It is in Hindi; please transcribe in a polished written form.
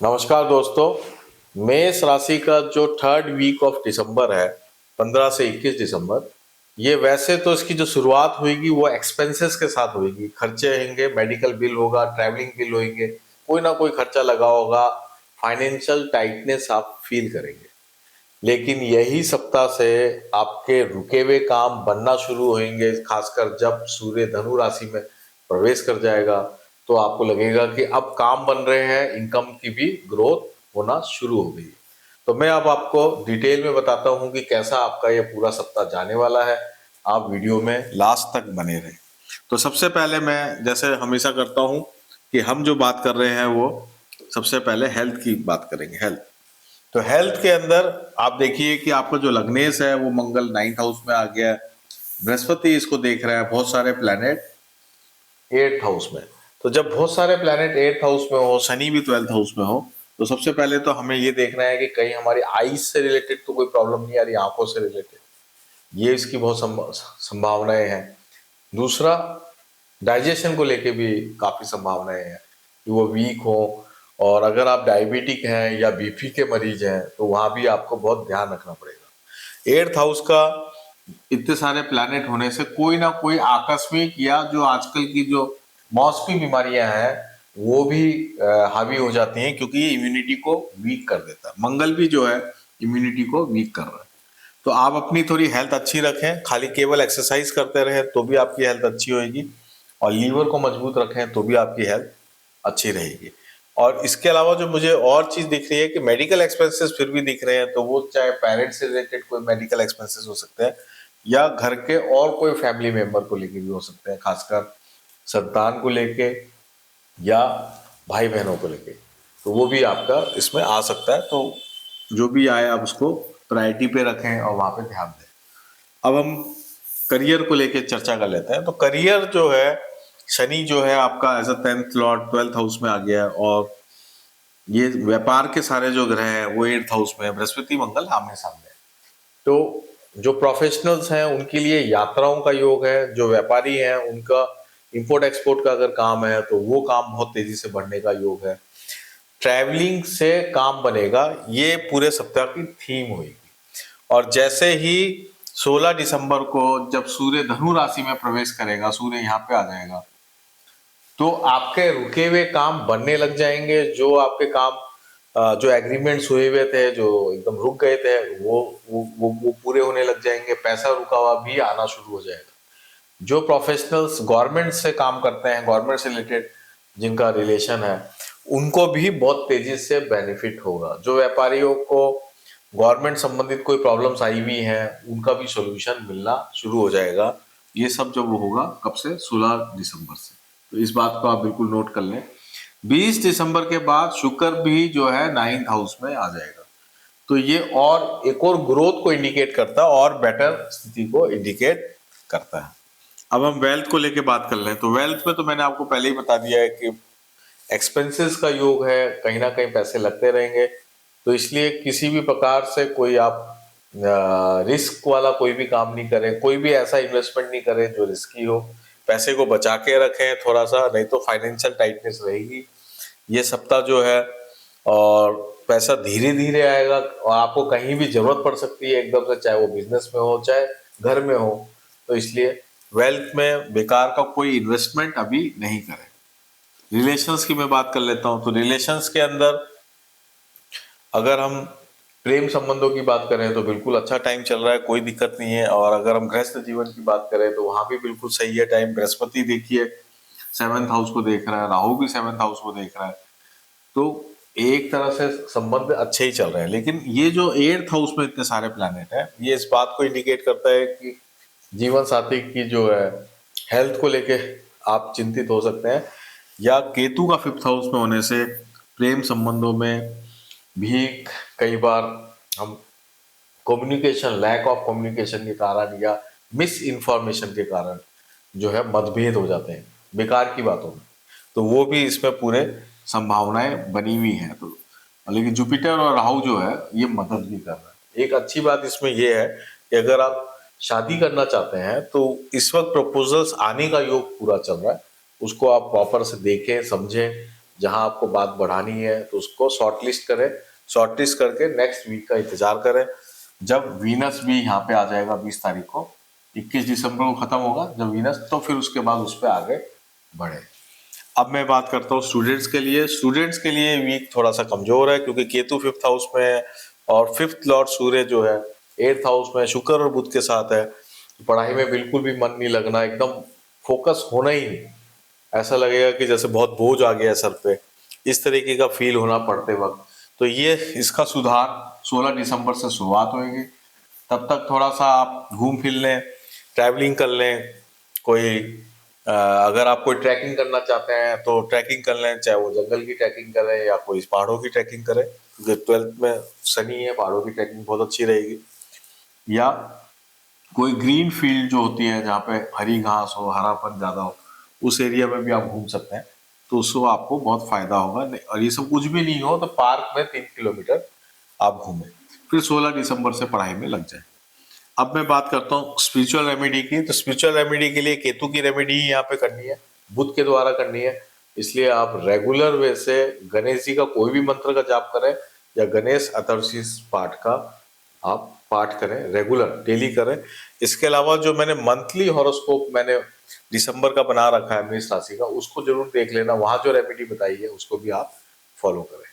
नमस्कार दोस्तों। मेष राशि का जो थर्ड वीक ऑफ दिसंबर है, 15 से 21 दिसंबर, ये वैसे तो इसकी जो शुरुआत होगी वो एक्सपेंसेस के साथ होगी। खर्चे होंगे, मेडिकल बिल होगा, ट्रैवलिंग बिल होंगे, कोई ना कोई खर्चा लगा होगा, फाइनेंशियल टाइटनेस आप फील करेंगे। लेकिन यही सप्ताह से आपके रुके हुए काम बनना शुरू होंगे, खासकर जब सूर्य धनु राशि में प्रवेश कर जाएगा। तो आपको लगेगा कि अब काम बन रहे हैं, इनकम की भी ग्रोथ होना शुरू हो गई। तो मैं अब आपको डिटेल में बताता हूं कि कैसा आपका ये पूरा सप्ताह जाने वाला है। आप वीडियो में लास्ट तक बने रहें। तो सबसे पहले मैं जैसे हमेशा करता हूं कि हम जो बात कर रहे हैं वो सबसे पहले हेल्थ की बात करेंगे। हेल्थ, तो हेल्थ के अंदर आप देखिए कि आपका जो लग्नेश है वो मंगल 9th हाउस में आ गया है। बृहस्पति इसको देख रहा है, बहुत सारे प्लैनेट 8th हाउस में। तो जब बहुत सारे प्लैनेट 8th हाउस में हो, शनि भी 12th हाउस में हो, तो सबसे पहले तो हमें ये देखना है कि कहीं हमारी आईज से रिलेटेड तो कोई प्रॉब्लम नहीं आ रही, आंखों से रिलेटेड। ये इसकी बहुत संभावनाएं हैं। दूसरा, डाइजेशन को लेके भी काफी संभावनाएं हैं कि वो वीक हो। और अगर आप डायबिटिक हैं या बीपी के मरीज हैं तो वहां भी आपको बहुत ध्यान रखना पड़ेगा। 8th हाउस का इतने सारे प्लैनेट होने से कोई ना कोई आकस्मिक या जो आजकल की जो मौसमी बीमारियां हैं वो भी हावी हो जाती हैं, क्योंकि ये इम्यूनिटी को वीक कर देता है। मंगल भी जो है इम्यूनिटी को वीक कर रहा है। तो आप अपनी थोड़ी हेल्थ अच्छी रखें, खाली केवल एक्सरसाइज करते रहें तो भी आपकी हेल्थ अच्छी होगी, और लीवर को मजबूत रखें तो भी आपकी हेल्थ अच्छी रहेगी। और इसके अलावा जो मुझे और चीज दिख रही है कि मेडिकल एक्सपेंसेस फिर भी दिख रहे हैं, तो वो चाहे पेरेंट्स से रिलेटेड कोई मेडिकल एक्सपेंसेस हो सकते हैं या घर के और कोई फैमिली मेंबर को लेके भी हो सकते हैं, खासकर संतान को लेके या भाई बहनों को लेके। तो वो भी आपका इसमें आ सकता है। तो जो भी आए आप उसको प्रायोरिटी पे रखें और वहां पे ध्यान दें। अब हम करियर को लेके चर्चा कर लेते हैं। तो करियर जो है, शनि जो है आपका as a 10th Lord 12th house में आ गया है, और ये व्यापार के सारे जो ग्रह हैं वो 8th हाउस में है। बृहस्पति मंगल आमने सामने है। तो जो प्रोफेशनल्स हैं उनके लिए यात्राओं का योग है। जो व्यापारी हैं उनका इंपोर्ट एक्सपोर्ट का अगर काम है तो वो काम बहुत तेजी से बढ़ने का योग है। ट्रैवलिंग से काम बनेगा, ये पूरे सप्ताह की थीम हुई। और जैसे ही 16 दिसंबर को जब सूर्य धनु राशि में प्रवेश करेगा, सूर्य यहाँ पे आ जाएगा, तो आपके रुके हुए काम बनने लग जाएंगे। जो आपके काम जो एग्रीमेंट्स हुए हुए थे, जो एकदम रुक गए थे, वो पूरे होने लग जाएंगे। पैसा रुका हुआ भी आना शुरू हो जाएगा। जो प्रोफेशनल्स गवर्नमेंट से काम करते हैं, गवर्नमेंट से रिलेटेड जिनका रिलेशन है, उनको भी बहुत तेजी से बेनिफिट होगा। जो व्यापारियों को गवर्नमेंट संबंधित कोई प्रॉब्लम्स आई हुई हैं, उनका भी सॉल्यूशन मिलना शुरू हो जाएगा। ये सब जब वो होगा, कब से? 16 दिसंबर से। तो इस बात को आप बिल्कुल नोट कर लें। 20 दिसंबर के बाद शुक्र भी जो है 9th हाउस में आ जाएगा। तो ये और एक और ग्रोथ को इंडिकेट करता है और बेटर स्थिति को इंडिकेट करता है। अब हम वेल्थ को लेके बात कर लें। तो वेल्थ में तो मैंने आपको पहले ही बता दिया है कि एक्सपेंसेस का योग है, कहीं ना कहीं पैसे लगते रहेंगे। तो इसलिए किसी भी प्रकार से कोई आप रिस्क वाला कोई भी काम नहीं करें, कोई भी ऐसा इन्वेस्टमेंट नहीं करें जो रिस्की हो। पैसे को बचा के रखें थोड़ा सा, नहीं तो फाइनेंशियल टाइटनेस रहेगी ये सप्ताह जो है। और पैसा धीरे धीरे आएगा और आपको कहीं भी जरूरत पड़ सकती है एकदम से, चाहे वो बिजनेस में हो चाहे घर में हो। तो इसलिए वेल्थ में बेकार का कोई इन्वेस्टमेंट अभी नहीं करें। रिलेशंस की मैं बात कर लेता हूं। तो रिलेशंस के अंदर अगर हम प्रेम संबंधों की बात करें तो बिल्कुल अच्छा टाइम चल रहा है, कोई दिक्कत नहीं है। और अगर हम गृहस्थ जीवन की बात करें तो वहां भी बिल्कुल सही है टाइम। बृहस्पति देखिए 7th हाउस को देख रहा है, राहु भी 7th हाउस को देख रहा है। तो एक तरह से संबंध अच्छे ही चल रहे हैं। लेकिन ये जो 8th हाउस में इतने सारे प्लैनेट है, ये इस बात को इंडिकेट करता है कि जीवन साथी की जो है हेल्थ को लेके आप चिंतित हो सकते हैं। या केतु का 5th हाउस में होने से प्रेम संबंधों में भी कई बार हम कम्युनिकेशन, लैक ऑफ कम्युनिकेशन के कारण या मिस इन्फॉर्मेशन के कारण जो है मतभेद हो जाते हैं बेकार की बातों में। तो वो भी इसमें पूरे संभावनाएं बनी हुई हैं। तो लेकिन जुपिटर और राहु जो है ये मदद भी कर रहा है। एक अच्छी बात इसमें ये है कि अगर आप शादी करना चाहते हैं तो इस वक्त प्रपोजल्स आने का योग पूरा चल रहा है। उसको आप प्रॉपर से देखें, समझें, जहां आपको बात बढ़ानी है तो उसको शॉर्टलिस्ट करें, शॉर्टलिस्ट करके नेक्स्ट वीक का इंतजार करें, जब वीनस भी यहाँ पे आ जाएगा 20 तारीख को, 21 दिसंबर को खत्म होगा जब वीनस, तो फिर उसके बाद उस पर आगे बढ़े। अब मैं बात करता हूँ स्टूडेंट्स के लिए। स्टूडेंट्स के लिए वीक थोड़ा सा कमजोर है, क्योंकि केतु 5th हाउस में है और 5th लॉर्ड सूर्य जो है 8th हाउस में शुक्र और बुध के साथ है। पढ़ाई में बिल्कुल भी मन नहीं लगना, एकदम फोकस होना ही नहीं, ऐसा लगेगा कि जैसे बहुत बोझ आ गया है सर पे, इस तरीके का फील होना पढ़ते वक्त। तो ये इसका सुधार 16 दिसंबर से शुरुआत होगी। तब तक थोड़ा सा आप घूम फिर लें, ट्रैवलिंग कर लें, कोई अगर आप कोई ट्रैकिंग करना चाहते हैं तो ट्रैकिंग कर लें, चाहे वो जंगल की ट्रैकिंग करें या कोई पहाड़ों की ट्रैकिंग करें, क्योंकि 12th में शनि है, पहाड़ों की ट्रैकिंग बहुत अच्छी रहेगी। या कोई ग्रीन फील्ड जो होती है जहाँ पे हरी घास हो, हरापन ज्यादा हो, उस एरिया में भी आप घूम सकते हैं, तो उससे आपको बहुत फायदा होगा। और ये सब कुछ भी नहीं हो तो पार्क में 3 किलोमीटर आप घूमें, फिर 16 दिसंबर से पढ़ाई में लग जाए। अब मैं बात करता हूँ स्पिरिचुअल रेमेडी की। तो स्पिरिचुअल रेमेडी के लिए केतु की रेमेडी ही यहाँ पे करनी है, बुध के द्वारा करनी है। इसलिए आप रेगुलर वे से गणेश जी का कोई भी मंत्र का जाप करें या गणेश अथर्वशीष पाठ का आप पाठ करें, रेगुलर डेली करें। इसके अलावा जो मैंने मंथली हॉरोस्कोप मैंने दिसंबर का बना रखा है मेष राशि का, उसको जरूर देख लेना, वहां जो रेमेडी बताई है उसको भी आप फॉलो करें।